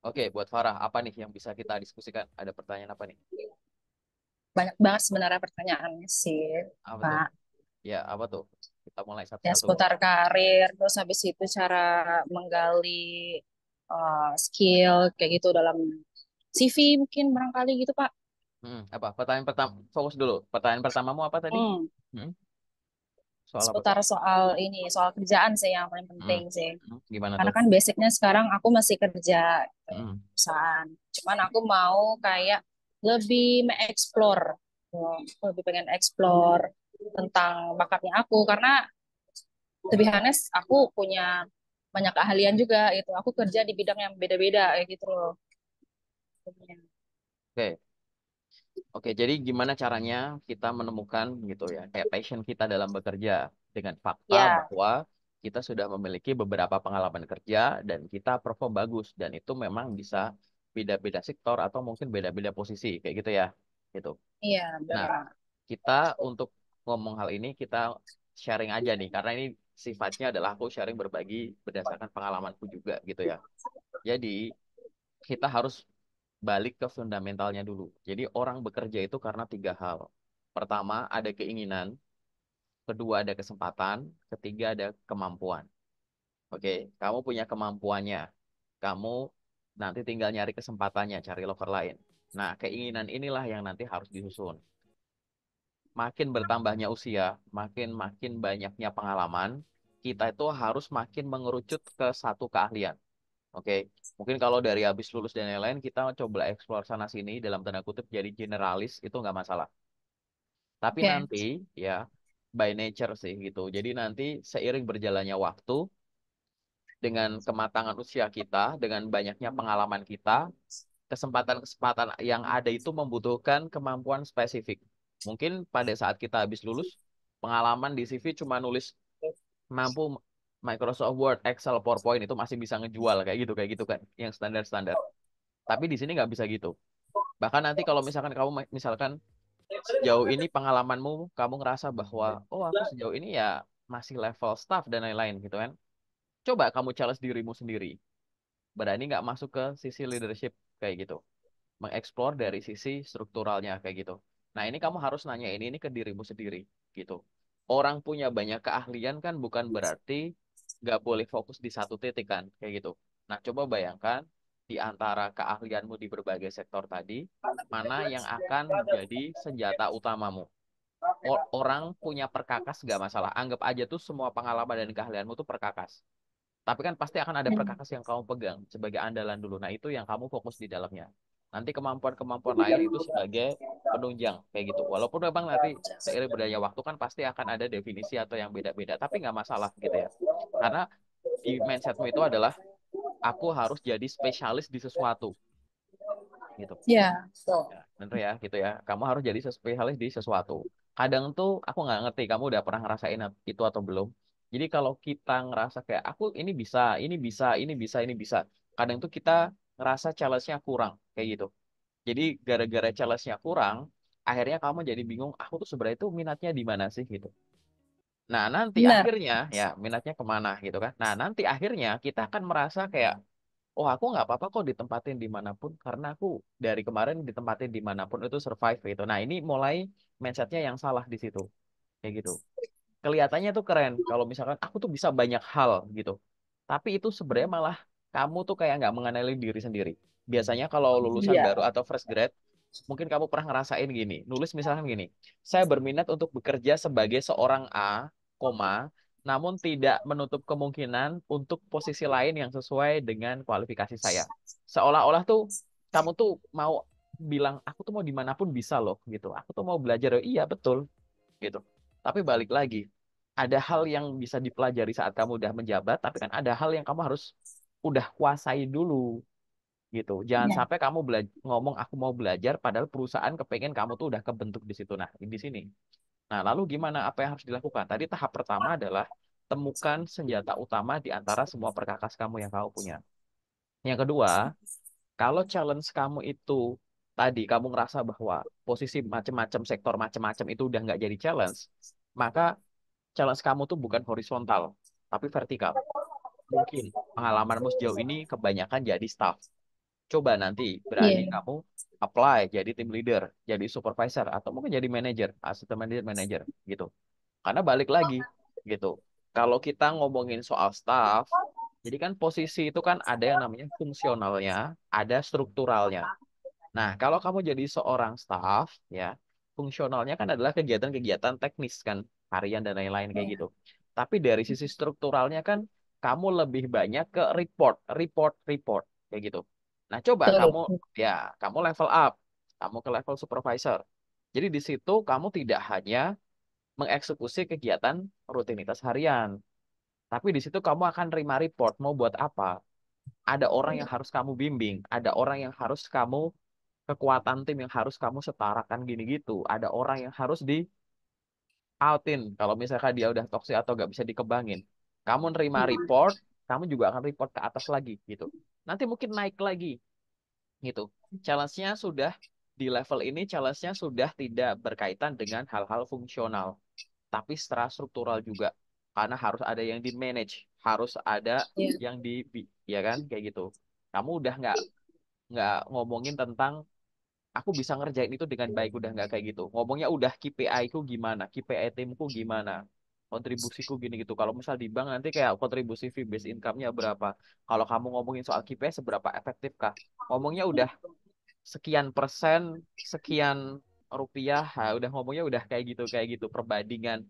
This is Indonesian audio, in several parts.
Oke, buat Farah, apa nih yang bisa kita diskusikan? Ada pertanyaan apa nih? Banyak banget sebenarnya pertanyaannya sih, Apa tuh? Pak. Ya, apa tuh? Kita mulai Ya satu-satu. seputar karir, terus habis itu cara menggali skill kayak gitu dalam CV mungkin barangkali gitu, Pak. Apa? Pertanyaan pertama, fokus dulu. Pertanyaan pertamamu apa tadi? Hmm. Hmm, soal apa tuh? Seputar soal ini, soal kerjaan sih yang paling Hmm, penting sih. Gimana Karena tuh? kan basicnya sekarang aku masih kerja gitu, Hmm, perusahaan. Cuman aku mau kayak lebih mengeksplor, gitu. Lebih pengen explore tentang bakatnya aku karena to be honest, aku punya banyak keahlian juga itu. Aku kerja di bidang yang beda-beda kayak gitu loh. oke. Oke, jadi gimana caranya kita menemukan gitu ya, kayak passion kita dalam bekerja dengan fakta Ya, bahwa kita sudah memiliki beberapa pengalaman kerja dan kita perform bagus dan itu memang bisa beda-beda sektor atau mungkin beda-beda posisi kayak gitu ya. Gitu. iya Nah, benar. kita untuk ngomong hal ini kita sharing aja nih karena ini sifatnya adalah aku sharing berbagi berdasarkan pengalamanku juga gitu ya. Jadi, kita harus balik ke fundamentalnya dulu. Jadi orang bekerja itu karena tiga hal. Pertama, ada keinginan. Kedua, ada kesempatan. Ketiga, ada kemampuan. Oke, kamu punya kemampuannya. Kamu nanti tinggal nyari kesempatannya, cari loker lain. Nah, keinginan inilah yang nanti harus disusun. Makin bertambahnya usia, makin makin banyaknya pengalaman, kita itu harus makin mengerucut ke satu keahlian. Oke, mungkin kalau dari habis lulus dan lain-lain kita coba eksplor sana sini dalam tanda kutip jadi generalis itu nggak masalah. Tapi Oke. nanti ya by nature sih gitu. Jadi nanti seiring berjalannya waktu dengan kematangan usia kita, dengan banyaknya pengalaman kita, kesempatan-kesempatan yang ada itu membutuhkan kemampuan spesifik. Mungkin pada saat kita habis lulus, pengalaman di CV cuma nulis mampu Microsoft Word, Excel, PowerPoint itu masih bisa ngejual kayak gitu kan, yang standar-standar. Tapi di sini nggak bisa gitu. Bahkan nanti kalau misalkan kamu misalkan sejauh ini pengalamanmu, kamu ngerasa bahwa, oh aku sejauh ini ya masih level staff dan lain-lain gitu kan. Coba kamu challenge dirimu sendiri. Berani nggak masuk ke sisi leadership kayak gitu. Mengeksplor dari sisi strukturalnya kayak gitu. Nah ini kamu harus nanya ini ke dirimu sendiri gitu. Orang punya banyak keahlian kan bukan berarti nggak boleh fokus di satu titik kan kayak gitu. Nah coba bayangkan di antara keahlianmu di berbagai sektor tadi, mana yang akan menjadi senjata utamamu. Orang punya perkakas nggak masalah. Anggap aja tuh semua pengalaman dan keahlianmu tuh perkakas. Tapi kan pasti akan ada Hmm. perkakas yang kamu pegang sebagai andalan dulu. Nah, itu yang kamu fokus di dalamnya. Nanti kemampuan-kemampuan lain itu sebagai penunjang kayak gitu. Walaupun memang nanti seiring berjalannya waktu kan pasti akan ada definisi atau yang beda-beda. Tapi nggak masalah gitu ya. Karena di mindsetmu itu adalah aku harus jadi spesialis di sesuatu gitu. Ya, betul. Ya, bener ya gitu ya. Kamu harus jadi spesialis di sesuatu. Kadang tuh aku nggak ngerti kamu udah pernah ngerasain itu atau belum. Jadi kalau kita ngerasa kayak aku ini bisa, ini bisa, ini bisa, ini bisa. Kadang tuh kita ngerasa challenge-nya kurang kayak gitu. Jadi gara-gara challenge-nya kurang, akhirnya kamu jadi bingung, aku tuh sebenarnya tuh minatnya di mana sih gitu. Nah, nanti Benar. akhirnya ya minatnya kemana gitu kan. Nah, nanti akhirnya kita akan merasa kayak oh, aku nggak apa-apa kok ditempatin dimanapun karena aku dari kemarin ditempatin dimanapun itu survive gitu. Nah, ini mulai mindsetnya yang salah di situ, kayak gitu. Kelihatannya tuh keren kalau misalkan aku tuh bisa banyak hal gitu. Tapi itu sebenarnya malah kamu tuh kayak nggak mengenali diri sendiri. Biasanya kalau lulusan Iya. baru atau fresh grad, mungkin kamu pernah ngerasain gini, nulis misalkan gini, saya berminat untuk bekerja sebagai seorang A, koma, namun tidak menutup kemungkinan untuk posisi lain yang sesuai dengan kualifikasi saya. Seolah-olah tuh kamu tuh mau bilang, aku tuh mau dimanapun bisa loh gitu. Aku tuh mau belajar, iya betul gitu. Tapi balik lagi, ada hal yang bisa dipelajari saat kamu udah menjabat, tapi kan ada hal yang kamu harus udah kuasai dulu gitu. Jangan Iya. sampai kamu ngomong aku mau belajar padahal perusahaan kepengen kamu tuh udah kebentuk di situ. Nah, di sini. Nah, lalu gimana apa yang harus dilakukan? Tadi tahap pertama adalah temukan senjata utama di antara semua perkakas kamu yang kamu punya. Yang kedua, kalau challenge kamu itu tadi kamu ngerasa bahwa posisi macam-macam sektor macam-macam itu udah nggak jadi challenge, maka challenge kamu tuh bukan horizontal, tapi vertikal. Mungkin pengalamanmu sejauh ini kebanyakan jadi staff. Coba nanti berani Iya. kamu apply jadi tim leader, jadi supervisor, atau mungkin jadi manager, assistant manager, manager gitu. Karena balik lagi gitu. Kalau kita ngomongin soal staff, jadi kan posisi itu kan ada yang namanya fungsionalnya, ada strukturalnya. Nah, kalau kamu jadi seorang staff, ya, fungsionalnya kan adalah kegiatan-kegiatan teknis kan, harian dan lain-lain kayak gitu. Tapi dari sisi strukturalnya kan, kamu lebih banyak ke report, report, report, kayak gitu. Nah, coba kamu, Betul. ya, kamu level up, kamu ke level supervisor. Jadi di situ kamu tidak hanya mengeksekusi kegiatan rutinitas harian, tapi di situ kamu akan terima report, mau buat apa? Ada orang yang harus kamu bimbing, ada orang yang harus kamu kekuatan tim yang harus kamu setarakan gini gitu. Ada orang yang harus di outin kalau misalkan dia udah toksik atau gak bisa dikembangin. Kamu nerima report, kamu juga akan report ke atas lagi gitu. Nanti mungkin naik lagi gitu. Challenge-nya sudah di level ini, challenge-nya sudah tidak berkaitan dengan hal-hal fungsional, tapi secara struktural juga. Karena harus ada yang di manage, harus ada Iya. yang di, ya kan, kayak gitu. Kamu udah nggak ngomongin tentang aku bisa ngerjain itu dengan baik, udah nggak kayak gitu. Ngomongnya udah KPI ku gimana, KPI timku gimana, kontribusiku gini gitu. Kalau misal di bank nanti kayak kontribusi fee based income-nya berapa. Kalau kamu ngomongin soal KPI seberapa efektif kah? Ngomongnya udah sekian persen, sekian rupiah, udah ngomongnya udah kayak gitu perbandingan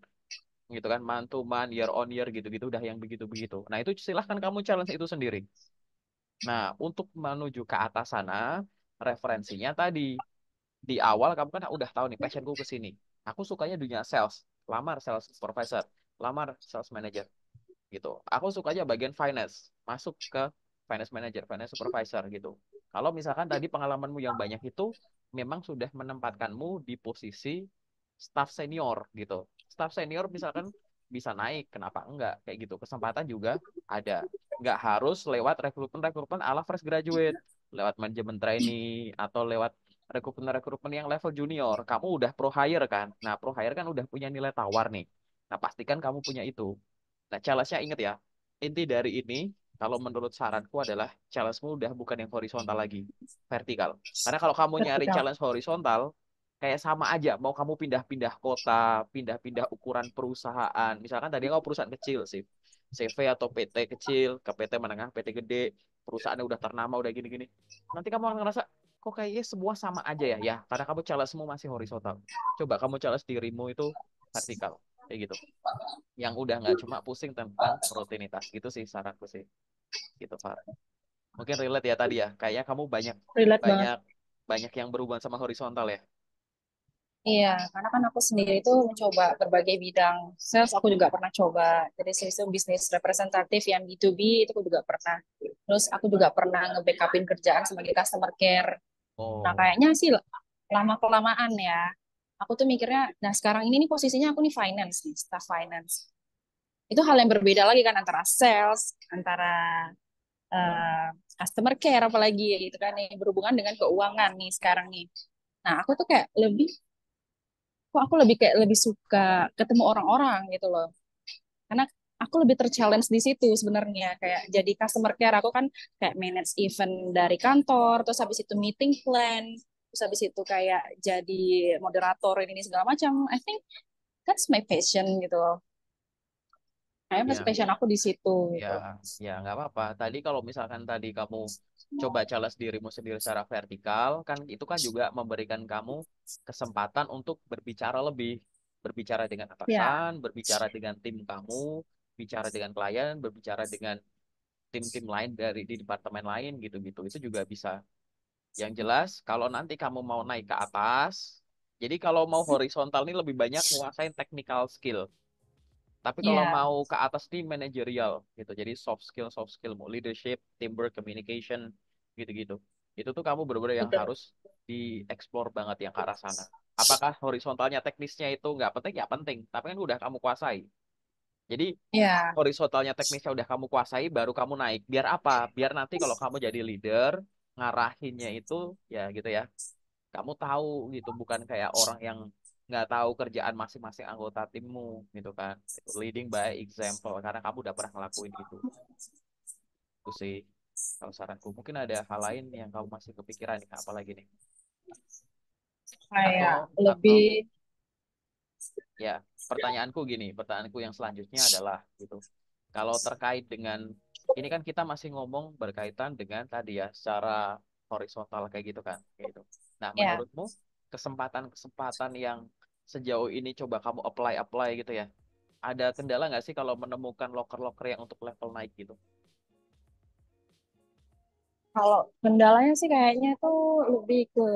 gitu kan, month to month, year on year gitu-gitu udah yang begitu-begitu. Nah, itu silahkan kamu challenge itu sendiri. Nah, untuk menuju ke atas sana, referensinya tadi di awal kamu kan udah tahu nih passionku ke sini. Aku sukanya dunia sales, lamar sales supervisor, lamar sales manager gitu. Aku sukanya bagian finance, masuk ke finance manager, finance supervisor gitu. Kalau misalkan tadi pengalamanmu yang banyak itu memang sudah menempatkanmu di posisi staff senior gitu. Staff senior misalkan bisa naik, kenapa enggak? Kayak gitu. Kesempatan juga ada. Nggak harus lewat rekrutmen-rekrutmen ala fresh graduate, lewat manajemen trainee atau lewat rekrutmen-rekrutmen yang level junior. Kamu udah pro hire kan? Nah, pro hire kan udah punya nilai tawar nih. Nah, pastikan kamu punya itu. Nah, challenge-nya inget ya, inti dari ini, kalau menurut saranku adalah challenge-mu udah bukan yang horizontal lagi, vertikal. Karena kalau kamu nyari Vertikal. challenge horizontal, kayak sama aja, mau kamu pindah-pindah kota, pindah-pindah ukuran perusahaan. Misalkan tadi kamu perusahaan kecil sih, CV atau PT kecil, ke PT menengah, PT gede, perusahaannya udah ternama, udah gini-gini. Nanti kamu akan ngerasa, kok kayaknya semua sama aja ya? Ya, karena kamu challenge-mu masih horizontal. Coba kamu challenge dirimu itu vertikal, kayak gitu yang udah nggak cuma pusing tentang rutinitas gitu sih saranku sih gitu Far. Mungkin relate ya tadi ya, kayaknya kamu banyak Relate banget. banyak banyak yang berhubungan sama horizontal ya. Iya, karena kan aku sendiri itu mencoba berbagai bidang. Sales aku juga pernah coba. Jadi sistem bisnis representatif yang B2B itu aku juga pernah. Terus aku juga pernah nge-backupin kerjaan sebagai customer care. Nah, Oh kayaknya sih lama-kelamaan ya. Aku tuh mikirnya, nah sekarang ini nih posisinya aku nih finance nih, staff finance. Itu hal yang berbeda lagi kan antara sales, antara eh, customer care apalagi ya gitu kan nih berhubungan dengan keuangan nih sekarang nih. Nah, aku tuh kayak kok aku lebih kayak lebih suka ketemu orang-orang gitu loh. Karena aku lebih terchallenge di situ sebenarnya kayak jadi customer care aku kan kayak manage event dari kantor, terus habis itu meeting plan, terus habis itu kayak jadi moderator ini segala macam. I think that's my passion gitu loh. Kayaknya ya, passion aku di situ ya, gitu. ya nggak apa-apa. Tadi kalau misalkan tadi kamu coba challenge dirimu sendiri secara vertikal, kan itu kan juga memberikan kamu kesempatan untuk berbicara lebih, berbicara dengan Ya, atasan, berbicara dengan tim kamu, bicara dengan klien, berbicara dengan tim-tim lain dari di departemen lain gitu-gitu. Itu juga bisa. Yang jelas, kalau nanti kamu mau naik ke atas, jadi kalau mau horizontal ini lebih banyak nguasain technical skill. Tapi kalau ya, mau ke atas nih manajerial gitu. Jadi soft skill, mau leadership, teamwork, communication, gitu-gitu. Itu tuh kamu benar-benar yang betul. harus dieksplor banget yang ke arah sana. Apakah horizontalnya teknisnya itu nggak penting? Ya penting, tapi kan udah kamu kuasai. Jadi Ya, horizontalnya teknisnya udah kamu kuasai, baru kamu naik. Biar apa? Biar nanti kalau kamu jadi leader, ngarahinnya itu ya gitu ya. Kamu tahu gitu, bukan kayak orang yang nggak tahu kerjaan masing-masing anggota timmu gitu kan. Itu leading by example karena kamu udah pernah ngelakuin itu. Itu sih. Kalau saranku mungkin ada hal lain yang kamu masih kepikiran nih, apalagi nih? Kayak Atau lebih, ya, pertanyaanku yang selanjutnya adalah gitu. Kalau terkait dengan ini kan kita masih ngomong berkaitan dengan tadi ya secara horizontal kayak gitu kan, kayak gitu. Nah, ya. menurutmu kesempatan-kesempatan yang sejauh ini coba kamu apply gitu ya, ada kendala nggak sih kalau menemukan loker-loker yang untuk level naik gitu? Kalau kendalanya sih kayaknya tuh lebih ke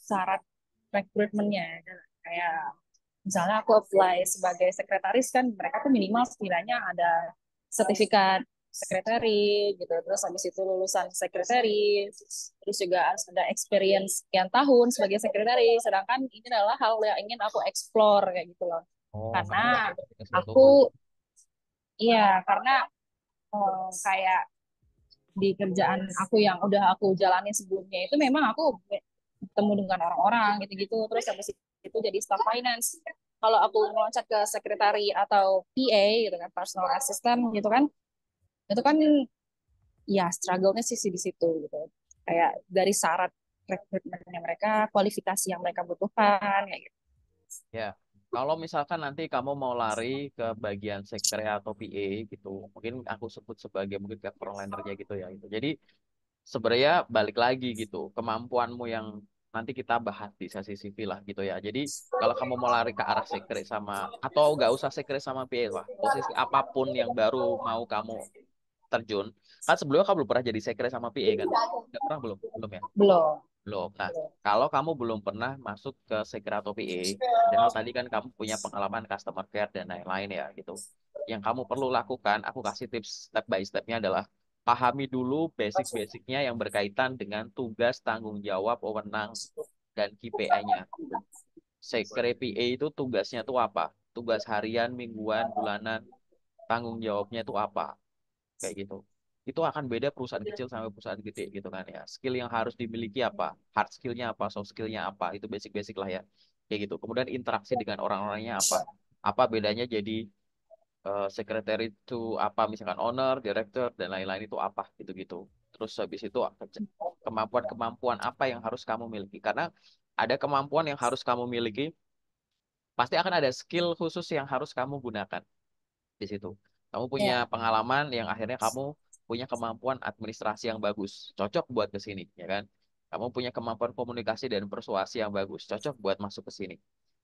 syarat rekrutmennya. Kayak misalnya aku apply sebagai sekretaris kan mereka tuh minimal setidaknya ada sertifikat sekretari gitu. Terus habis itu lulusan sekretaris, terus juga harus ada experience sekian tahun sebagai sekretaris. Sedangkan ini adalah hal yang ingin aku explore kayak gitu loh. Oh, kamu Karena lebih ke sesuatu aku, hal. iya, karena kayak di kerjaan aku yang udah aku jalani sebelumnya itu memang aku bertemu dengan orang-orang gitu-gitu terus habis itu jadi staff finance. Kalau aku meloncat ke sekretari atau PA gitu kan, personal assistant gitu kan, itu kan ya struggle-nya sih di situ gitu. Kayak dari syarat rekrutmennya mereka, kualifikasi yang mereka butuhkan kayak gitu. Ya, kalau misalkan nanti kamu mau lari ke bagian sekre atau PA gitu, mungkin aku sebut sebagai mungkin kayak frontlinernya gitu ya. Gitu. Jadi sebenarnya balik lagi gitu, kemampuanmu yang nanti kita bahas di sesi CV lah gitu ya. Jadi kalau kamu mau lari ke arah sekre sama atau nggak usah sekre sama PA lah, posisi apapun yang baru mau kamu terjun, kan sebelumnya kamu belum pernah jadi sekre sama PA kan? Udah pernah belum? Belum ya? Belum. Belum. Nah, kalau kamu belum pernah masuk ke Sekre atau PA, padahal tadi kan kamu punya pengalaman customer care dan lain-lain ya gitu. Yang kamu perlu lakukan, aku kasih tips step by stepnya adalah pahami dulu basic-basicnya yang berkaitan dengan tugas, tanggung jawab, wewenang, dan KPI-nya. Sekre PA itu tugasnya tuh apa? Tugas harian, mingguan, bulanan, tanggung jawabnya itu apa? Kayak gitu. Itu akan beda perusahaan kecil sampai perusahaan gede gitu kan ya. Skill yang harus dimiliki apa? Hard skillnya apa? Soft skillnya apa? Itu basic-basic lah ya. Kayak gitu. Kemudian interaksi dengan orang-orangnya apa? Apa bedanya jadi secretary itu apa? Misalkan owner, director, dan lain-lain itu apa? Gitu-gitu. Terus habis itu kemampuan-kemampuan apa yang harus kamu miliki? Karena ada kemampuan yang harus kamu miliki, pasti akan ada skill khusus yang harus kamu gunakan di situ. Kamu punya Ya. pengalaman yang akhirnya kamu punya kemampuan administrasi yang bagus, cocok buat ke sini, ya kan? Kamu punya kemampuan komunikasi dan persuasi yang bagus, cocok buat masuk ke sini.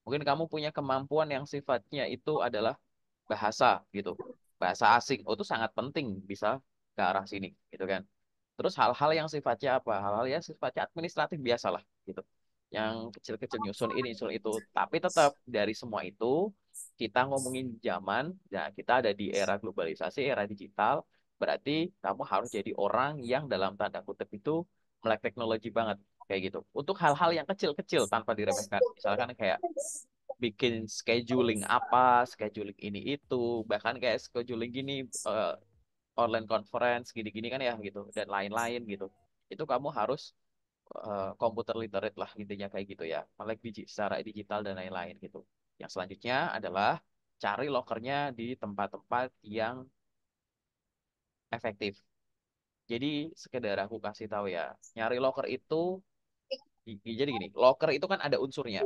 Mungkin kamu punya kemampuan yang sifatnya itu adalah bahasa gitu. Bahasa asing, oh itu sangat penting bisa ke arah sini, gitu kan? Terus hal-hal yang sifatnya apa? Hal-hal yang sifatnya administratif biasalah gitu. Yang kecil-kecil nyusun ini, nyusun itu. Tapi tetap dari semua itu kita ngomongin zaman, ya kita ada di era globalisasi, era digital. Berarti kamu harus jadi orang yang dalam tanda kutip itu melek teknologi banget kayak gitu. Untuk hal-hal yang kecil-kecil tanpa diremehkan. Misalkan kayak bikin scheduling apa, scheduling ini itu, bahkan kayak scheduling gini online conference gini-gini kan ya gitu dan lain-lain gitu. Itu kamu harus komputer literate lah intinya kayak gitu ya. Melek secara digital dan lain-lain gitu. Yang selanjutnya adalah cari lokernya di tempat-tempat yang efektif. Jadi sekedar aku kasih tahu ya, nyari loker itu jadi gini, loker itu kan ada unsurnya.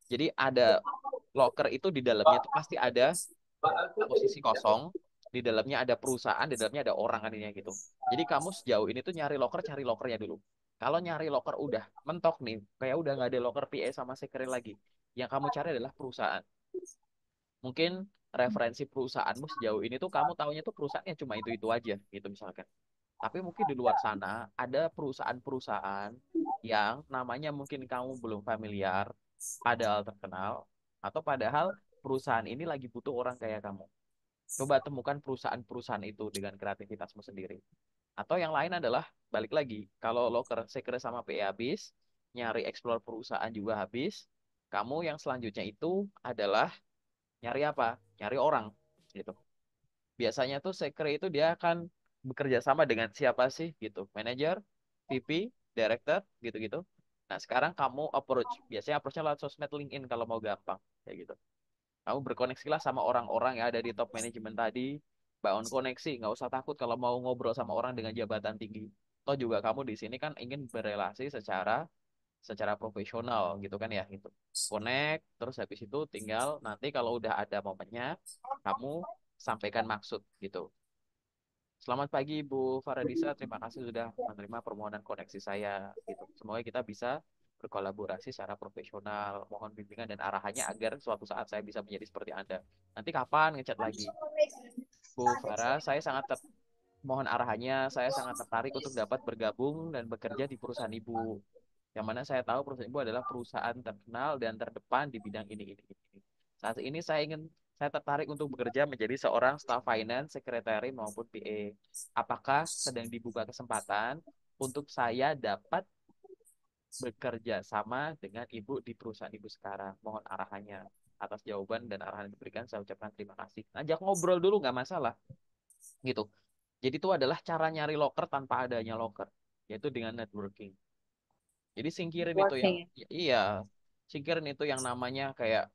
Jadi ada loker itu di dalamnya itu pasti ada posisi kosong, di dalamnya ada perusahaan, di dalamnya ada orang kan ini gitu. Jadi kamu sejauh ini tuh nyari loker, cari lokernya dulu. Kalau nyari loker udah mentok nih, kayak udah nggak ada loker PA sama secretary lagi. Yang kamu cari adalah perusahaan. Mungkin referensi perusahaanmu sejauh ini tuh kamu tahunya tuh perusahaannya cuma itu-itu aja gitu misalkan. Tapi mungkin di luar sana ada perusahaan-perusahaan yang namanya mungkin kamu belum familiar, padahal terkenal, atau padahal perusahaan ini lagi butuh orang kayak kamu. Coba temukan perusahaan-perusahaan itu dengan kreativitasmu sendiri. Atau yang lain adalah balik lagi, kalau loker secret sama PE habis, nyari explore perusahaan juga habis, kamu yang selanjutnya itu adalah nyari apa? Nyari orang gitu. Biasanya tuh secret itu dia akan bekerja sama dengan siapa sih gitu. Manager, VP, director gitu-gitu. Nah, sekarang kamu approach. Biasanya approach-nya lewat sosmed LinkedIn kalau mau gampang kayak gitu. Kamu berkoneksi lah sama orang-orang yang ada di top manajemen tadi. bangun koneksi, nggak usah takut kalau mau ngobrol sama orang dengan jabatan tinggi. Toh juga kamu di sini kan ingin berelasi secara secara profesional gitu kan ya gitu. Connect, terus habis itu tinggal nanti kalau udah ada momennya, kamu sampaikan maksud gitu. Selamat pagi Bu Faradisa, terima kasih sudah menerima permohonan koneksi saya gitu. Semoga kita bisa berkolaborasi secara profesional. Mohon bimbingan dan arahannya agar suatu saat saya bisa menjadi seperti Anda. Nanti kapan ngechat lagi? Bu Farah, saya sangat mohon arahannya. Saya sangat tertarik untuk dapat bergabung dan bekerja di perusahaan Ibu. Yang mana saya tahu perusahaan Ibu adalah perusahaan terkenal dan terdepan di bidang ini. Saat ini saya tertarik untuk bekerja menjadi seorang staf finance, sekretari maupun PA. Apakah sedang dibuka kesempatan untuk saya dapat bekerja sama dengan Ibu di perusahaan Ibu sekarang? Mohon arahannya. Atas jawaban dan arahan yang diberikan, saya ucapkan terima kasih. Ajak ngobrol dulu nggak masalah, gitu. Jadi itu adalah cara nyari loker tanpa adanya loker, yaitu dengan networking. Jadi singkirin itu yang, Working. iya, singkirin itu yang namanya kayak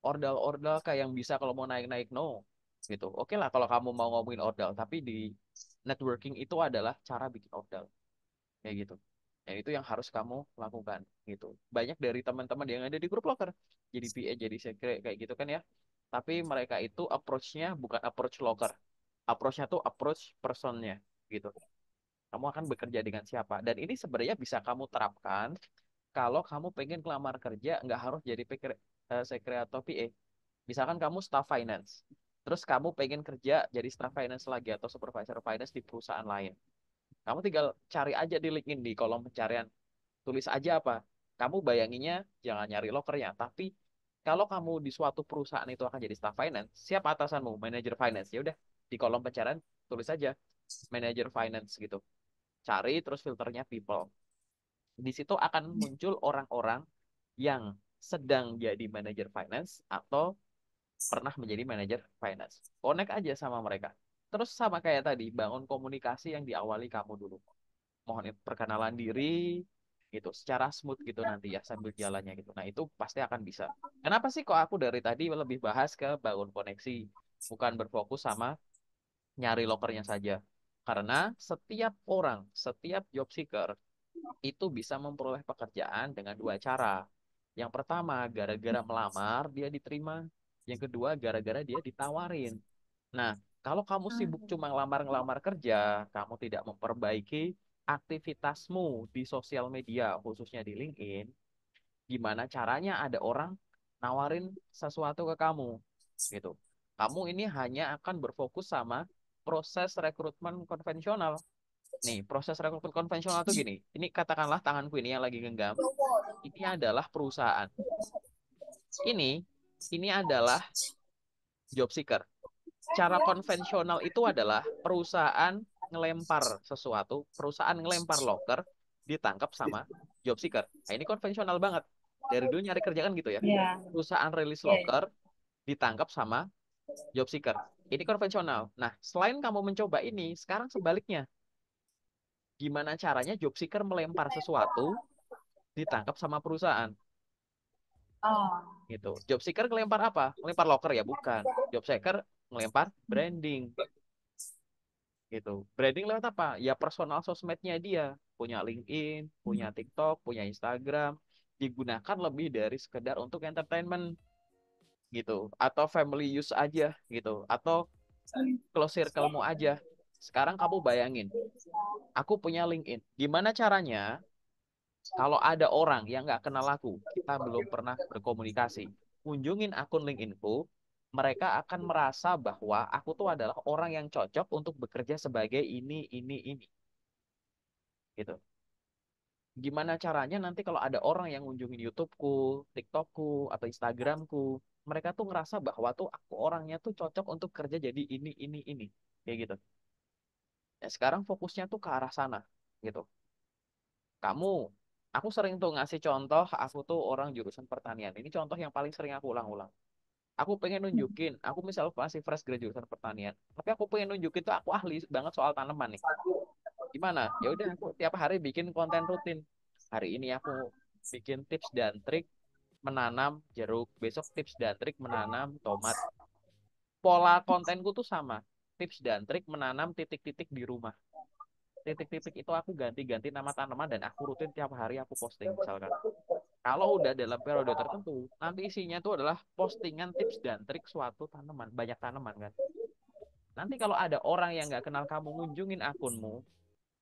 ordal-ordal kayak yang bisa kalau mau naik-naik no, gitu. Oke lah kalau kamu mau ngomongin ordal, tapi di networking itu adalah cara bikin ordal, kayak gitu. Dan itu yang harus kamu lakukan, gitu. Banyak dari teman-teman yang ada di grup loker, jadi PA, jadi secret kayak gitu kan ya. Tapi mereka itu approach-nya bukan approach loker, approach-nya tuh approach personnya, gitu. Kamu akan bekerja dengan siapa? Dan ini sebenarnya bisa kamu terapkan kalau kamu pengen kelamar kerja, nggak harus jadi sekre atau PA. Misalkan kamu staff finance, terus kamu pengen kerja jadi staff finance lagi atau supervisor finance di perusahaan lain. Kamu tinggal cari aja di LinkedIn di kolom pencarian, tulis aja apa. Kamu bayanginnya jangan nyari lokernya, tapi kalau kamu di suatu perusahaan itu akan jadi staff finance, siapa atasanmu? Manager finance. Ya udah, di kolom pencarian tulis aja manager finance gitu. Cari terus filternya people. Di situ akan muncul orang-orang yang sedang jadi manajer finance atau pernah menjadi manajer finance. Connect aja sama mereka. Terus sama kayak tadi, bangun komunikasi yang diawali kamu dulu. Mohon perkenalan diri gitu, secara smooth gitu nanti ya sambil jalannya gitu. Nah, itu pasti akan bisa. Kenapa sih kok aku dari tadi lebih bahas ke bangun koneksi, bukan berfokus sama nyari lokernya saja? Karena setiap orang, setiap job seeker itu bisa memperoleh pekerjaan dengan dua cara. Yang pertama, gara-gara melamar, dia diterima. Yang kedua, gara-gara dia ditawarin. Nah, kalau kamu sibuk cuma ngelamar-ngelamar kerja, kamu tidak memperbaiki aktivitasmu di sosial media, khususnya di LinkedIn, gimana caranya ada orang nawarin sesuatu ke kamu, gitu. Kamu ini hanya akan berfokus sama proses rekrutmen konvensional. Nih, proses rekrutmen konvensional tuh gini. Ini katakanlah tanganku ini yang lagi genggam. Ini adalah perusahaan. Ini ini adalah job seeker. Cara konvensional itu adalah perusahaan ngelempar sesuatu, perusahaan ngelempar loker, ditangkap sama job seeker. Nah, ini konvensional banget. Dari dulu nyari kerja kan gitu ya. Ya, Perusahaan rilis ya. loker, ditangkap sama job seeker. Ini konvensional. Nah, selain kamu mencoba ini, sekarang sebaliknya. Gimana caranya job seeker melempar sesuatu, ditangkap sama perusahaan? Oh, Gitu. Job seeker ngelempar apa? Ngelempar loker ya? Bukan. Job seeker ngelempar branding. Gitu. Branding lewat apa? Ya personal sosmednya dia. Punya LinkedIn, punya TikTok, punya Instagram. Digunakan lebih dari sekedar untuk entertainment. Gitu. Atau family use aja. Gitu. Atau close circle-mu aja. Sekarang kamu bayangin. Aku punya LinkedIn. Gimana caranya kalau ada orang yang nggak kenal aku, kita belum pernah berkomunikasi, kunjungin akun LinkedIn-ku, mereka akan merasa bahwa aku tuh adalah orang yang cocok untuk bekerja sebagai ini, gitu. Gimana caranya nanti kalau ada orang yang kunjungin YouTube-ku, TikTok-ku, atau Instagram-ku, mereka tuh ngerasa bahwa tuh aku orangnya tuh cocok untuk kerja jadi ini, kayak gitu. Ya, sekarang fokusnya tuh ke arah sana, gitu. Kamu, aku sering tuh ngasih contoh, aku tuh orang jurusan pertanian. Ini contoh yang paling sering aku ulang-ulang. Aku pengen nunjukin, aku misal masih fresh grad jurusan pertanian, tapi aku pengen nunjukin tuh aku ahli banget soal tanaman nih. Gimana? Ya udah aku tiap hari bikin konten rutin. Hari ini aku bikin tips dan trik menanam jeruk, besok tips dan trik menanam tomat. Pola kontenku tuh sama. tips dan trik menanam titik-titik di rumah. Titik-titik itu aku ganti-ganti nama tanaman dan aku rutin tiap hari aku posting misalkan. Kalau udah dalam periode tertentu, nanti isinya itu adalah postingan tips dan trik suatu tanaman, banyak tanaman kan. Nanti kalau ada orang yang nggak kenal kamu ngunjungin akunmu,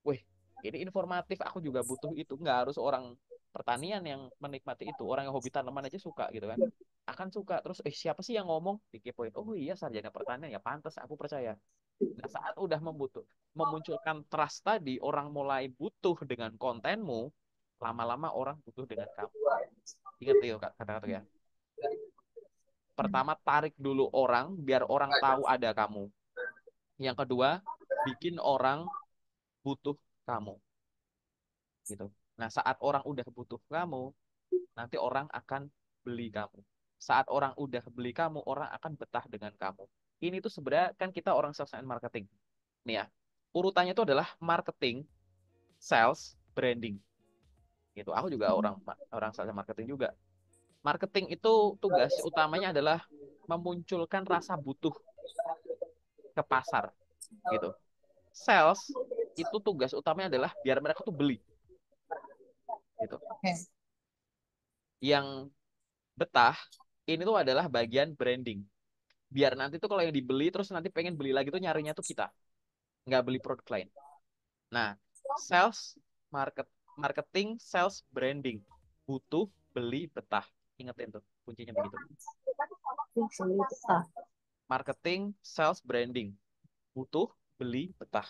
wih, ini informatif, aku juga butuh itu. Nggak harus orang pertanian yang menikmati itu, orang yang hobi tanaman aja suka gitu kan. Akan suka. Terus, siapa sih yang ngomong? Dikepoin. Oh iya, sarjana pertanian ya pantas, aku percaya. Nah, saat udah memunculkan trust tadi, orang mulai butuh dengan kontenmu, lama-lama orang butuh dengan kamu. Ingat itu kata-kata ya. Pertama, tarik dulu orang, biar orang tahu ada kamu. Yang kedua, bikin orang butuh kamu. Gitu. Nah, saat orang udah butuh kamu, nanti orang akan beli kamu. Saat orang udah beli kamu, orang akan betah dengan kamu. Ini tuh sebenarnya kan kita orang sales and marketing. Nih ya, urutannya itu adalah marketing, sales, branding. Gitu. Aku juga orang orang sales and marketing juga. Marketing itu tugas utamanya adalah memunculkan rasa butuh ke pasar, gitu. Sales itu tugas utamanya adalah biar mereka tuh beli, gitu. Oke. Yang betah ini tuh adalah bagian branding. Biar nanti tuh kalau yang dibeli terus nanti pengen beli lagi tuh nyarinya tuh kita, nggak beli produk lain. Nah, sales, market, marketing, sales, branding, butuh, beli, betah. Ingetin tuh kuncinya begitu. Marketing, sales, branding, butuh, beli, betah.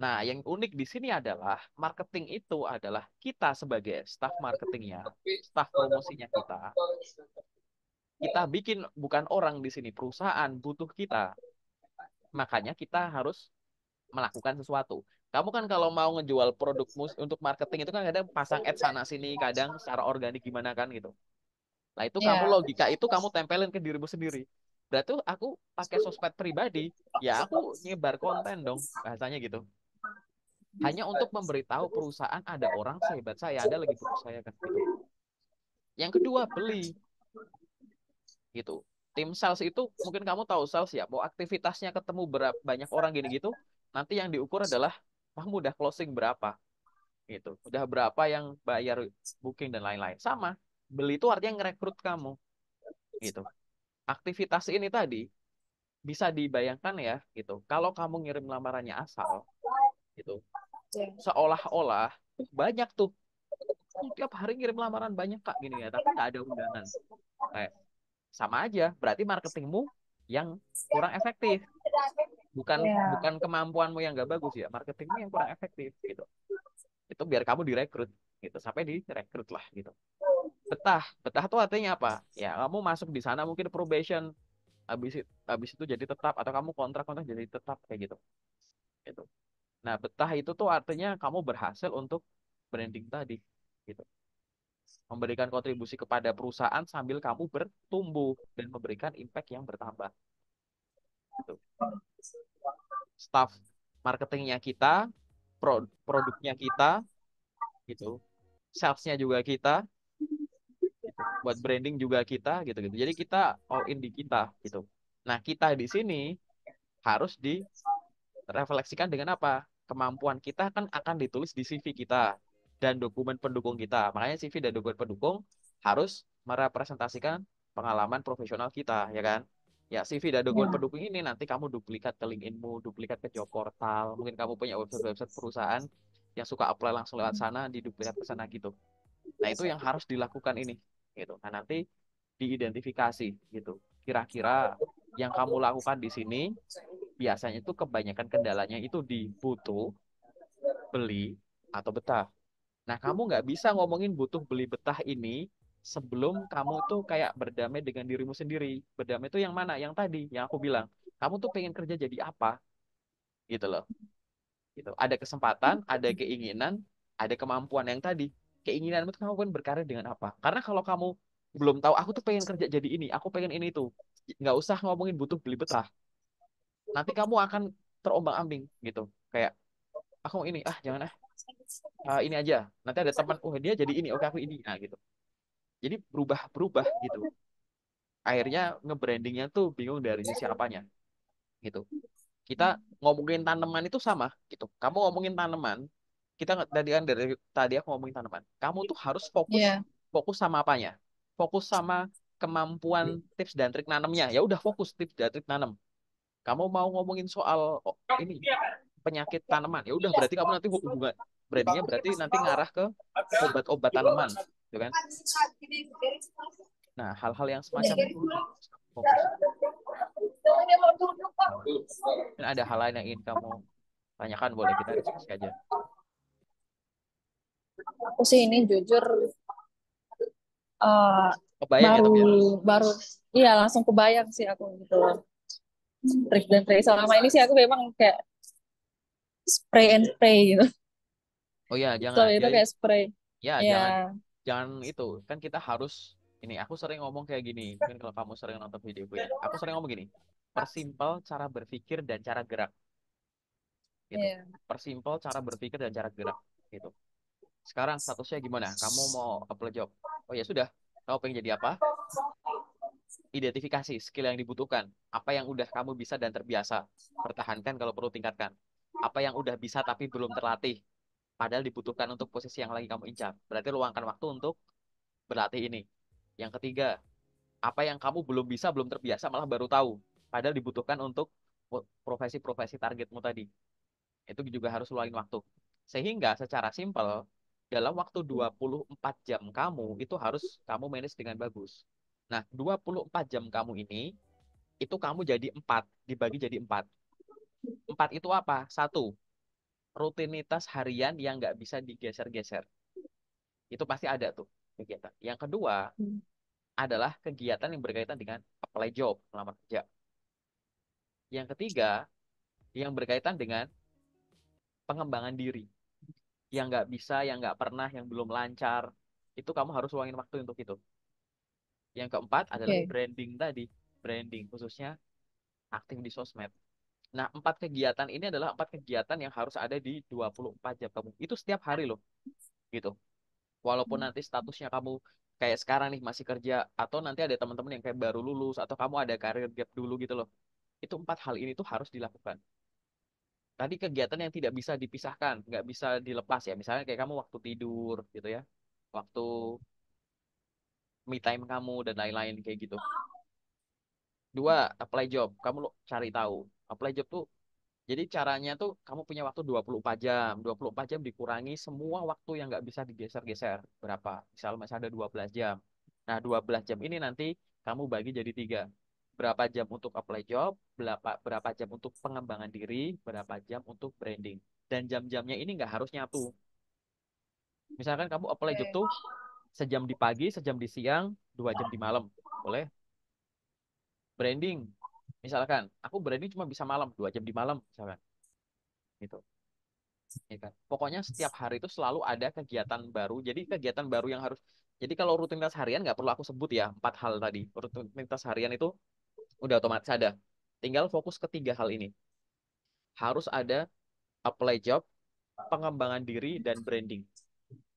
Nah, yang unik di sini adalah marketing itu adalah kita sebagai staff marketingnya, staff promosinya kita. Kita bikin bukan orang di sini, perusahaan butuh kita. Makanya kita harus melakukan sesuatu. Kamu kan kalau mau ngejual produkmu untuk marketing itu kan kadang pasang ads sana sini, kadang secara organik gimana kan gitu. Nah, itu kamu Ya, logika itu kamu tempelin ke dirimu sendiri. Berarti aku pakai sosmed pribadi, ya aku nyebar konten dong, bahasanya gitu. Hanya untuk memberitahu perusahaan ada orang sehebat saya, ada lagi butuh saya kan gitu. Yang kedua, beli gitu. Tim sales itu mungkin kamu tahu sales ya, mau aktivitasnya ketemu berapa banyak orang gini gitu, nanti yang diukur adalah kamu udah closing berapa gitu. Udah berapa yang bayar booking dan lain-lain. Sama, beli itu artinya ngerekrut kamu gitu. Aktivitas ini tadi bisa dibayangkan ya gitu. Kalau kamu ngirim lamarannya asal gitu, seolah-olah banyak tuh. Tiap hari ngirim lamaran banyak Kak gini ya, tapi nggak ada undangan. Kayak sama aja, berarti marketingmu yang kurang efektif. Bukan ya, bukan kemampuanmu yang nggak bagus ya, marketingmu yang kurang efektif gitu. Itu biar kamu direkrut gitu, sampai direkrut lah gitu. Betah, betah tuh artinya apa? Ya kamu masuk di sana mungkin probation, habis itu jadi tetap atau kamu kontrak-kontrak jadi tetap kayak gitu. Gitu. Nah, betah itu tuh artinya kamu berhasil untuk branding tadi gitu. Memberikan kontribusi kepada perusahaan sambil kamu bertumbuh dan memberikan impact yang bertambah gitu. Staff marketingnya kita, produknya kita gitu. Salesnya juga kita gitu. Buat branding juga kita gitu-gitu. Jadi kita all in di kita gitu. Nah, kita di sini harus direfleksikan dengan apa? Kemampuan kita kan akan ditulis di CV kita dan dokumen pendukung kita. Makanya CV dan dokumen pendukung harus merepresentasikan pengalaman profesional kita, ya kan? Ya, CV dan dokumen ya. pendukung ini nanti kamu duplikat ke LinkedIn-mu, duplikat ke job portal. Mungkin kamu punya website-website perusahaan yang suka apply langsung lewat sana, diduplikat ke sana gitu. Nah, itu yang harus dilakukan ini gitu. Nah, nanti diidentifikasi gitu. Kira-kira yang kamu lakukan di sini biasanya itu kebanyakan kendalanya itu di butuh, beli, atau betah. Nah, kamu nggak bisa ngomongin butuh, beli, betah ini sebelum kamu tuh kayak berdamai dengan dirimu sendiri. Berdamai itu yang mana? Yang tadi, yang aku bilang. Kamu tuh pengen kerja jadi apa? Gitu loh. Gitu. Ada kesempatan, ada keinginan, ada kemampuan yang tadi. Keinginanmu tuh kamu pengen berkarir dengan apa? Karena kalau kamu belum tahu, aku tuh pengen kerja jadi ini, aku pengen ini tuh. Nggak usah ngomongin butuh, beli, betah. Nanti kamu akan terombang-ambing gitu. Kayak, aku mau ini, jangan ini aja. Nanti ada teman, oh dia jadi ini, oke aku ini. Nah gitu. Jadi berubah-berubah gitu. Akhirnya nge-brandingnya tuh bingung dari sisi apanya. gitu. Kita ngomongin tanaman itu sama gitu. Kamu ngomongin tanaman, kita tadi kan dari tadi aku ngomongin tanaman. Kamu tuh harus fokus Iya. fokus sama apanya? Fokus sama kemampuan tips dan trik nanamnya. Ya udah fokus tips dan trik nanam. Kamu mau ngomongin soal ini penyakit tanaman, ya udah berarti kamu nanti hubungan brandingnya berarti nanti ngarah ke obat-obat tanaman, gitu kan? Nah, hal-hal yang semacam itu fokus. Dan ada hal lain yang ingin kamu tanyakan, boleh kita diskusi aja. Aku sih ini jujur eh, Kebayang ya baru tapi ya. baru iya langsung kebayang sih aku gitu loh. Trik dan trik selama ini sih aku memang kayak spray and pray gitu. Oh ya, jangan. Selama itu Jadi kayak spray. ya Ya, jangan jangan itu. Kan kita harus ini aku sering ngomong kayak gini. Mungkin kalau kamu sering nonton videoku ya. Aku sering ngomong gini. Persimpel cara berpikir dan cara gerak gitu. ya. Persimpel cara berpikir dan cara gerak gitu. Sekarang statusnya gimana? Kamu mau apply job? Oh ya sudah. Kamu pengen jadi apa? Identifikasi skill yang dibutuhkan. Apa yang udah kamu bisa dan terbiasa. Pertahankan kalau perlu tingkatkan. Apa yang udah bisa tapi belum terlatih. Padahal dibutuhkan untuk posisi yang lagi kamu incar. Berarti luangkan waktu untuk berlatih ini. Yang ketiga, apa yang kamu belum bisa, belum terbiasa, malah baru tahu. Padahal dibutuhkan untuk profesi-profesi targetmu tadi. Itu juga harus luangin waktu. Sehingga secara simpel, dalam waktu 24 jam kamu, itu harus kamu manage dengan bagus. Nah, 24 jam kamu ini, itu kamu jadi 4, dibagi jadi 4. 4 itu apa? Satu, rutinitas harian yang nggak bisa digeser-geser. Itu pasti ada tuh kegiatan. Yang kedua, adalah kegiatan yang berkaitan dengan apply job, melamar kerja. Yang ketiga, yang berkaitan dengan pengembangan diri. Yang nggak bisa, yang nggak pernah, yang belum lancar. Itu kamu harus luangin waktu untuk itu. Yang keempat adalah Oke. branding tadi. Branding, khususnya aktif di sosmed. Nah, 4 kegiatan ini adalah 4 kegiatan yang harus ada di 24 jam kamu. Itu setiap hari loh, gitu. Walaupun nanti statusnya kamu kayak sekarang nih masih kerja, atau nanti ada teman-teman yang kayak baru lulus, atau kamu ada karir gap dulu gitu loh. Itu 4 hal ini tuh harus dilakukan. Tadi kegiatan yang tidak bisa dipisahkan, nggak bisa dilepas ya. Misalnya kayak kamu waktu tidur gitu ya, waktu me time kamu dan lain-lain kayak gitu. Dua, apply job. Kamu cari tahu. Apply job tuh, jadi caranya tuh kamu punya waktu 24 jam. 24 jam dikurangi semua waktu yang nggak bisa digeser-geser. Berapa? Misal masih ada 12 jam. Nah, 12 jam ini nanti kamu bagi jadi 3. Berapa jam untuk apply job, berapa jam untuk pengembangan diri, berapa jam untuk branding. Dan jam-jamnya ini nggak harus nyatu. Misalkan kamu apply job tuh sejam di pagi, sejam di siang, 2 jam di malam. Boleh? Branding. Misalkan, aku branding cuma bisa malam, 2 jam di malam, misalkan. Gitu. Ya kan? Pokoknya setiap hari itu selalu ada kegiatan baru. Jadi kegiatan baru yang harus. Jadi kalau rutinitas harian nggak perlu aku sebut ya 4 hal tadi. Rutinitas harian itu udah otomatis ada. Tinggal fokus ke 3 hal ini. Harus ada apply job, pengembangan diri, dan branding.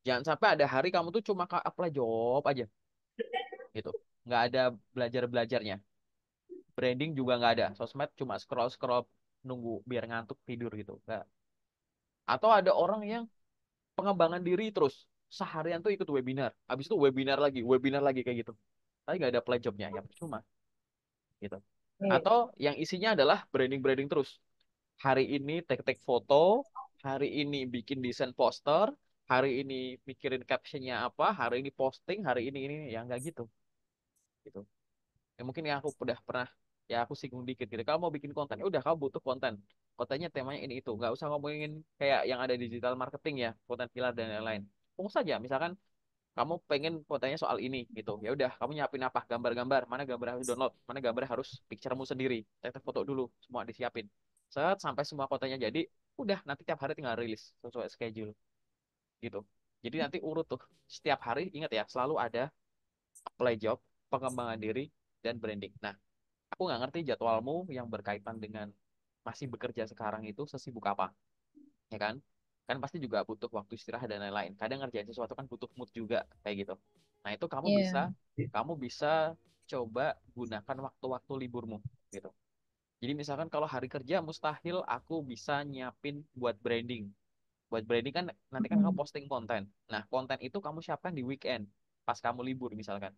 Jangan sampai ada hari kamu tuh cuma apply job aja gitu. Nggak ada belajar-belajarnya. Branding juga nggak ada. Sosmed cuma scroll-scroll nunggu biar ngantuk tidur gitu. Nggak. Atau ada orang yang pengembangan diri terus seharian tuh ikut webinar, habis itu webinar lagi kayak gitu, tapi nggak ada play jobnya, ya percuma gitu. Oke. Atau yang isinya adalah branding branding terus, hari ini tek-tek foto, hari ini bikin desain poster, hari ini mikirin captionnya apa, hari ini posting, hari ini ya nggak gitu gitu. Ya mungkin ya aku udah pernah ya aku singgung dikit gitu. Kalau mau bikin konten, ya udah kamu butuh konten. Kontennya temanya ini itu. Nggak usah ngomongin kayak yang ada di digital marketing ya, konten pilar dan lain-lain. Fokus saja. Misalkan kamu pengen kontennya soal ini gitu. Ya udah, kamu nyiapin apa? Gambar-gambar. Mana gambar harus download? Mana gambar harus picturemu sendiri? Tek foto dulu, semua disiapin. Set sampai semua kontennya jadi, udah nanti tiap hari tinggal rilis sesuai schedule gitu. Jadi nanti urut tuh. Setiap hari ingat ya, selalu ada apply job, pengembangan diri, dan branding. Nah, aku nggak ngerti jadwalmu yang berkaitan dengan masih bekerja sekarang itu sesibuk apa, ya kan? Kan pasti juga butuh waktu istirahat dan lain-lain. Kadang ngerjain sesuatu kan butuh mood juga, kayak gitu. Nah, itu Iya. kamu bisa coba gunakan waktu-waktu liburmu, gitu. Jadi misalkan kalau hari kerja mustahil aku bisa nyiapin buat branding. Buat branding kan nanti kan kamu Mm. posting konten. Nah, konten itu kamu siapkan di weekend pas kamu libur misalkan.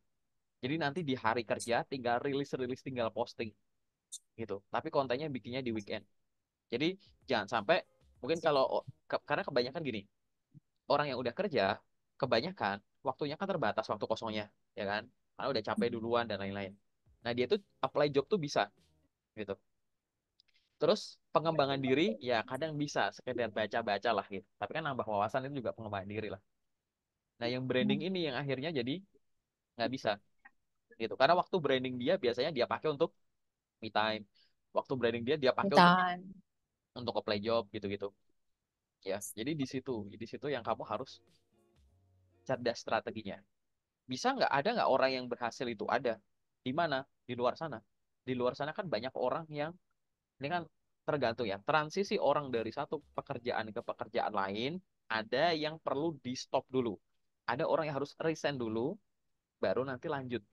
Jadi nanti di hari kerja tinggal rilis-rilis tinggal posting gitu. Tapi kontennya bikinnya di weekend. Jadi jangan sampai mungkin kalau karena kebanyakan gini, orang yang udah kerja kebanyakan waktunya kan terbatas waktu kosongnya, ya kan? Karena udah capek duluan dan lain-lain. Nah, dia tuh apply job tuh bisa gitu. Terus pengembangan diri ya kadang bisa sekedar baca-baca lah gitu. Tapi kan nambah wawasan itu juga pengembangan diri lah. Nah, yang branding ini yang akhirnya jadi nggak bisa gitu. Karena waktu branding dia biasanya dia pakai untuk me time. Waktu branding dia dia pakai Time. untuk apply job gitu-gitu. Ya, jadi di situ yang kamu harus cerdas strateginya. Bisa nggak ada nggak orang yang berhasil itu ada? Di mana? Di luar sana. Di luar sana kan banyak orang yang ini kan tergantung ya. Transisi orang dari satu pekerjaan ke pekerjaan lain ada yang perlu di stop dulu. Ada orang yang harus resign dulu, baru nanti lanjut.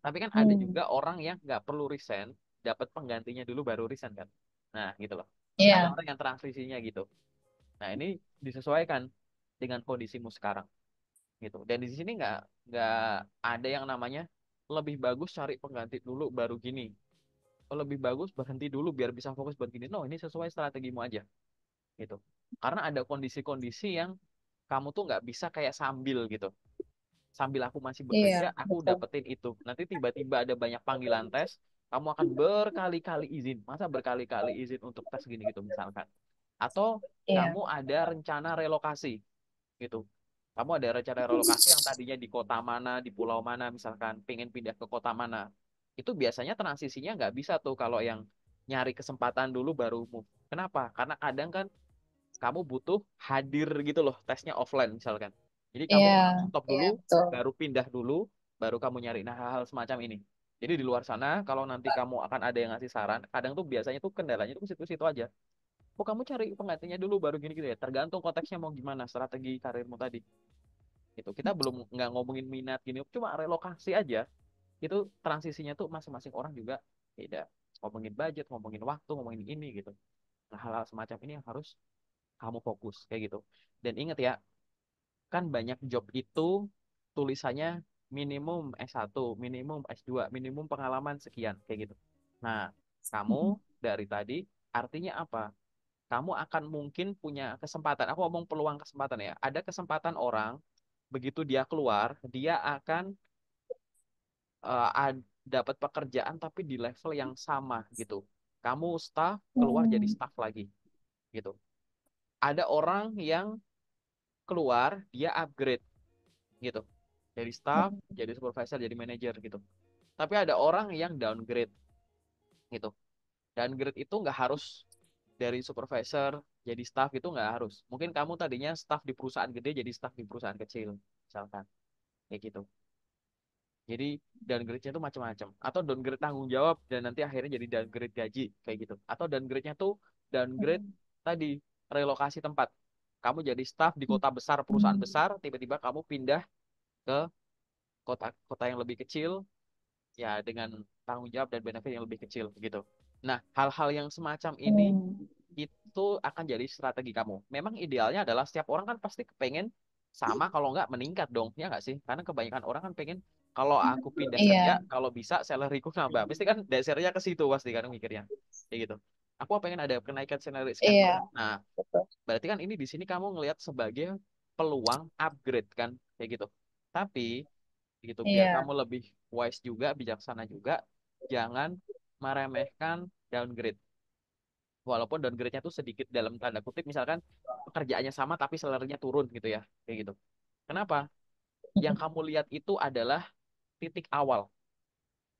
Tapi kan ada Hmm. juga orang yang nggak perlu resign, dapat penggantinya dulu baru resign kan. Nah, gitu loh. Ada Iya. orang yang transisinya gitu. Nah, ini disesuaikan dengan kondisimu sekarang gitu. Dan di sini nggak ada yang namanya lebih bagus cari pengganti dulu baru gini. Oh, lebih bagus berhenti dulu biar bisa fokus buat gini. No, ini sesuai strategimu aja gitu. Karena ada kondisi-kondisi yang kamu tuh nggak bisa kayak sambil gitu. Sambil aku masih Iya, bekerja, aku betul. dapetin itu. Nanti tiba-tiba ada banyak panggilan tes, kamu akan berkali-kali izin. Masa berkali-kali izin untuk tes gini gitu misalkan. Atau Iya. kamu ada rencana relokasi gitu. Kamu ada rencana relokasi yang tadinya di kota mana, di pulau mana, misalkan pengen pindah ke kota mana. Itu biasanya transisinya nggak bisa tuh kalau yang nyari kesempatan dulu baru move. Kenapa? Karena kadang kan kamu butuh hadir gitu loh, tesnya offline misalkan. Jadi kamu Iya. harus stop Iya, dulu, betul. baru pindah dulu, baru kamu nyari. Nah, hal-hal semacam ini. Jadi di luar sana, kalau nanti kamu akan ada yang ngasih saran, kadang tuh biasanya tuh kendalanya tuh ke situ-situ aja. Oh, kamu cari penggantinya dulu baru gini gitu ya. Tergantung konteksnya mau gimana, strategi karirmu tadi. Itu kita belum nggak ngomongin minat gini, cuma relokasi aja. Itu transisinya tuh masing-masing orang juga beda. Ngomongin budget, ngomongin waktu, ngomongin ini gitu. Nah, hal-hal semacam ini yang harus kamu fokus kayak gitu. Dan ingat ya, kan banyak job itu tulisannya minimum S1, minimum S2, minimum pengalaman sekian kayak gitu. Nah, kamu dari tadi artinya apa? Kamu akan mungkin punya kesempatan. Aku ngomong peluang kesempatan ya. Ada kesempatan orang begitu dia keluar, dia akan dapat pekerjaan tapi di level yang sama gitu. Kamu staff keluar jadi Hmm. staff lagi gitu. Ada orang yang keluar dia upgrade gitu. Dari staff jadi supervisor jadi manajer gitu. Tapi ada orang yang downgrade gitu. Downgrade itu nggak harus dari supervisor jadi staff itu nggak harus. Mungkin kamu tadinya staff di perusahaan gede jadi staff di perusahaan kecil misalkan kayak gitu. Jadi downgrade-nya tuh macam-macam. Atau downgrade tanggung jawab dan nanti akhirnya jadi downgrade gaji kayak gitu. Atau downgrade-nya tuh downgrade tadi relokasi tempat. Kamu jadi staff di kota besar, perusahaan Hmm. besar, tiba-tiba kamu pindah ke kota kota yang lebih kecil ya dengan tanggung jawab dan benefit yang lebih kecil gitu. Nah, hal-hal yang semacam ini Hmm. itu akan jadi strategi kamu. Memang idealnya adalah setiap orang kan pasti kepengen sama kalau nggak meningkat dong, ya nggak sih? Karena kebanyakan orang kan pengen kalau aku pindah kerja, Iya. kalau bisa salaryku nambah. Pasti kan dasarnya ke situ pasti kan mikirnya. Kayak gitu. Aku pengen ada kenaikan salary sekian Iya, persen. Nah, betul. berarti kan ini di sini kamu ngelihat sebagai peluang upgrade kan, kayak gitu. Tapi gitu biar Iya. kamu lebih wise juga, bijaksana juga, jangan meremehkan downgrade. Walaupun downgrade-nya tuh sedikit dalam tanda kutip, misalkan pekerjaannya sama tapi salary-nya turun gitu ya, kayak gitu. Kenapa? Yang kamu lihat itu adalah titik awal.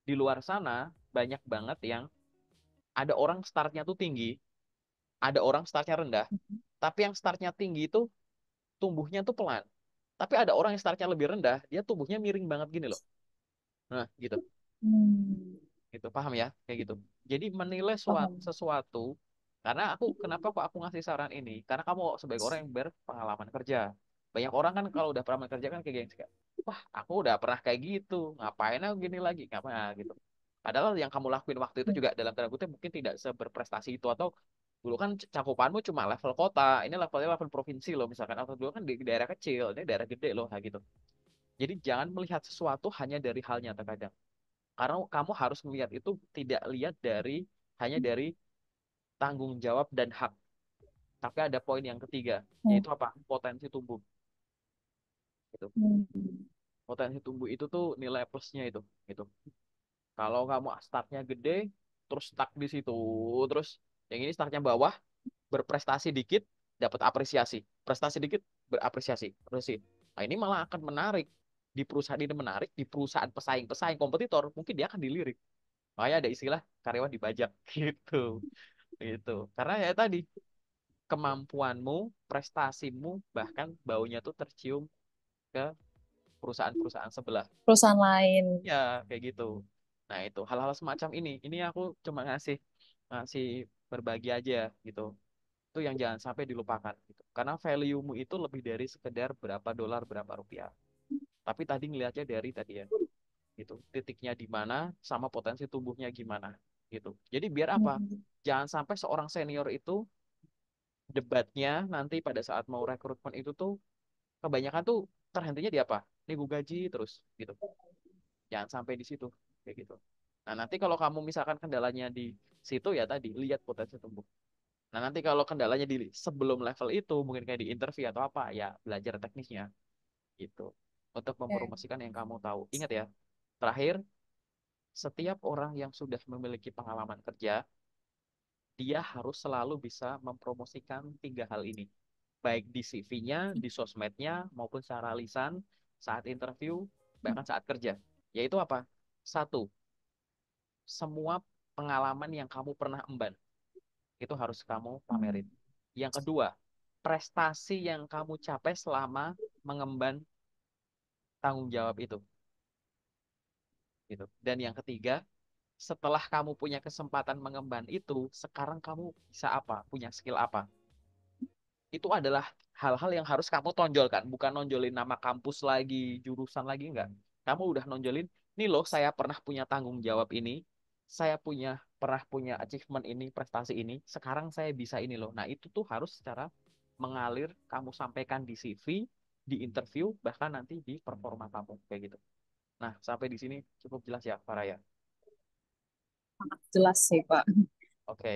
Di luar sana banyak banget yang ada orang startnya tuh tinggi, ada orang startnya rendah, tapi yang startnya tinggi itu tumbuhnya tuh pelan. Tapi ada orang yang startnya lebih rendah, dia tumbuhnya miring banget gini loh. Nah, gitu. Hmm. Gitu, paham ya? Kayak gitu. Jadi menilai Paham. sesuatu, karena kenapa kok aku ngasih saran ini? Karena kamu sebagai orang yang berpengalaman kerja. Banyak orang kan kalau udah pengalaman kerja kan kayak gengsi, kayak, wah aku udah pernah kayak gitu, ngapain aku gini lagi? Ngapain gitu. Padahal yang kamu lakuin waktu itu juga dalam tanda kutip mungkin tidak seberprestasi itu, atau dulu kan cakupanmu cuma level kota, ini levelnya level provinsi loh misalkan, atau dulu kan di daerah kecil, ini daerah gede loh, kayak gitu. Jadi jangan melihat sesuatu hanya dari halnya terkadang. Karena kamu harus melihat itu tidak lihat dari hanya dari tanggung jawab dan hak. Tapi ada poin yang ketiga, Hmm. yaitu apa? Potensi tumbuh. Gitu. Hmm. Potensi tumbuh itu tuh nilai plusnya itu. Gitu. Kalau kamu startnya gede, terus stuck di situ, terus yang ini startnya bawah, berprestasi dikit, dapat apresiasi. Prestasi dikit, berapresiasi. Apresiasi. Nah, ini malah akan menarik. Di perusahaan ini menarik, di perusahaan pesaing-pesaing kompetitor, mungkin dia akan dilirik. Makanya ada istilah karyawan dibajak gitu. Gitu. Karena ya tadi, kemampuanmu, prestasimu, bahkan baunya tuh tercium ke perusahaan-perusahaan sebelah. Perusahaan lain. Ya, kayak gitu. Nah, itu hal-hal semacam ini. Ini aku cuma ngasih ngasih berbagi aja gitu. Itu yang jangan sampai dilupakan gitu. Karena value-mu itu lebih dari sekedar berapa dolar, berapa rupiah. Tapi tadi ngelihatnya dari tadi ya, gitu. Titiknya di mana sama potensi tumbuhnya gimana gitu. Jadi biar apa? Hmm. Jangan sampai seorang senior itu debatnya nanti pada saat mau rekrutmen itu tuh kebanyakan tuh terhentinya di apa? Nego gaji terus gitu. Jangan sampai di situ kayak gitu. Nah, nanti kalau kamu misalkan kendalanya di situ ya tadi lihat potensi tumbuh. Nah, nanti kalau kendalanya di sebelum level itu mungkin kayak di interview atau apa ya belajar teknisnya gitu. Untuk Oke. mempromosikan yang kamu tahu. Ingat ya, terakhir setiap orang yang sudah memiliki pengalaman kerja, dia harus selalu bisa mempromosikan tiga hal ini. Baik di CV-nya, di sosmednya, maupun secara lisan, saat interview, bahkan saat kerja. Yaitu apa? Satu, semua pengalaman yang kamu pernah emban, itu harus kamu pamerin. Hmm. Yang kedua, prestasi yang kamu capai selama mengemban tanggung jawab itu. Gitu. Dan yang ketiga, setelah kamu punya kesempatan mengemban itu, sekarang kamu bisa apa? Punya skill apa? Itu adalah hal-hal yang harus kamu tonjolkan, bukan nonjolin nama kampus lagi, jurusan lagi, enggak. Kamu udah nonjolin, nih loh saya pernah punya tanggung jawab ini, saya pernah punya achievement ini, prestasi ini, sekarang saya bisa ini loh. Nah, itu tuh harus secara mengalir kamu sampaikan di CV, di interview, bahkan nanti di performa kamu kayak gitu. Nah, sampai di sini cukup jelas ya, Faraya. Sangat jelas sih, Pak. Oke.